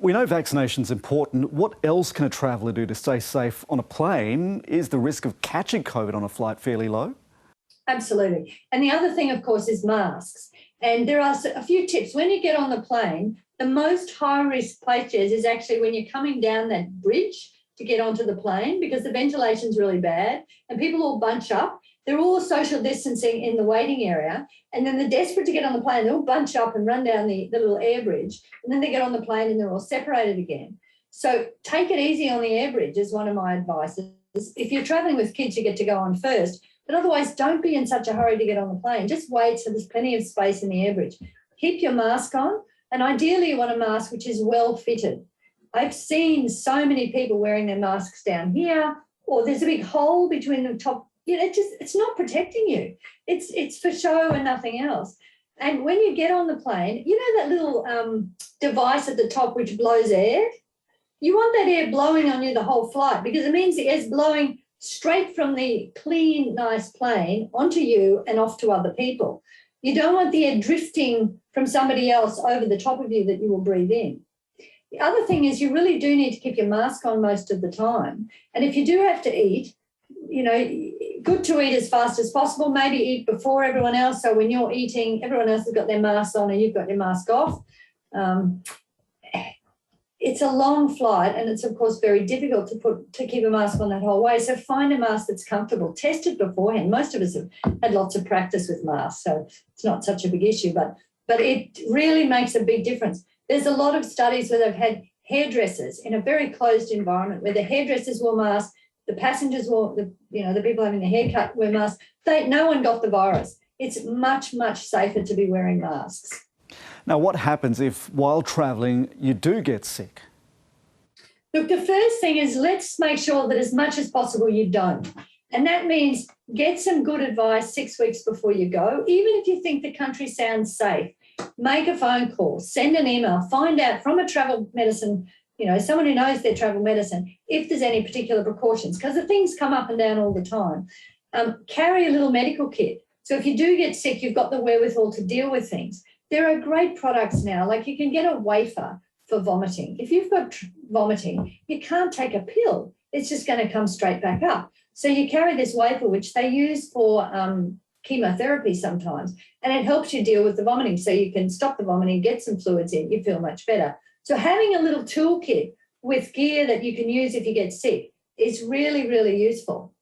We know vaccination's important. What else can a traveller do to stay safe on a plane? Is the risk of catching COVID on a flight fairly low? Absolutely. And the other thing, of course, is masks. And there are a few tips. When you get on the plane, the most high-risk places is actually when you're coming down that bridge to get onto the plane, because the ventilation's really bad and people all bunch up. They're all social distancing in the waiting area, and then they're desperate to get on the plane. They all bunch up and run down the little air bridge, and then they get on the plane and they're all separated again. So take it easy on the air bridge is one of my advices. If you're travelling with kids, you get to go on first, but otherwise don't be in such a hurry to get on the plane. Just wait so there's plenty of space in the air bridge. Keep your mask on, and ideally you want a mask which is well fitted. I've seen so many people wearing their masks down here, or there's a big hole between the top. It's not protecting you. It's for show and nothing else. And when you get on the plane, you know that little device at the top which blows air? You want that air blowing on you the whole flight, because it means the air's blowing straight from the clean, nice plane onto you and off to other people. You don't want the air drifting from somebody else over the top of you that you will breathe in. The other thing is you really do need to keep your mask on most of the time. And if you do have to eat, good to eat as fast as possible. Maybe eat before everyone else. So when you're eating, everyone else has got their masks on and you've got your mask off. It's a long flight, and it's, of course, very difficult to keep a mask on that whole way. So find a mask that's comfortable. Test it beforehand. Most of us have had lots of practice with masks, so it's not such a big issue, but it really makes a big difference. There's a lot of studies where they've had hairdressers in a very closed environment where the hairdressers wore masks, the passengers wore, the people having the haircut wear masks. No one got the virus. It's much, much safer to be wearing masks. Now, what happens if, while travelling, you do get sick? Look, the first thing is let's make sure that as much as possible you don't. And that means get some good advice 6 weeks before you go. Even if you think the country sounds safe, make a phone call, send an email, find out from a travel medicine, someone who knows their travel medicine, if there's any particular precautions, because the things come up and down all the time. Carry a little medical kit. So if you do get sick, you've got the wherewithal to deal with things. There are great products now, like you can get a wafer for vomiting. If you've got vomiting, you can't take a pill. It's just going to come straight back up. So you carry this wafer, which they use for chemotherapy sometimes, and it helps you deal with the vomiting. So you can stop the vomiting, get some fluids in, you feel much better. So having a little toolkit with gear that you can use if you get sick is really, really useful.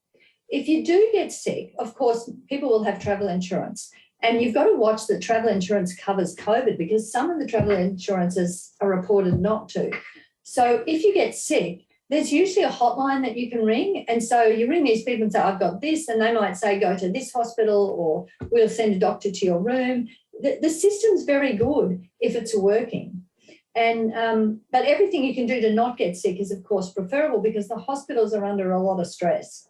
If you do get sick, of course, people will have travel insurance. And you've got to watch that travel insurance covers COVID, because some of the travel insurances are reported not to. So if you get sick, there's usually a hotline that you can ring. And so you ring these people and say, I've got this, and they might say, go to this hospital, or we'll send a doctor to your room. The system's very good if it's working. And but everything you can do to not get sick is, of course, preferable, because the hospitals are under a lot of stress.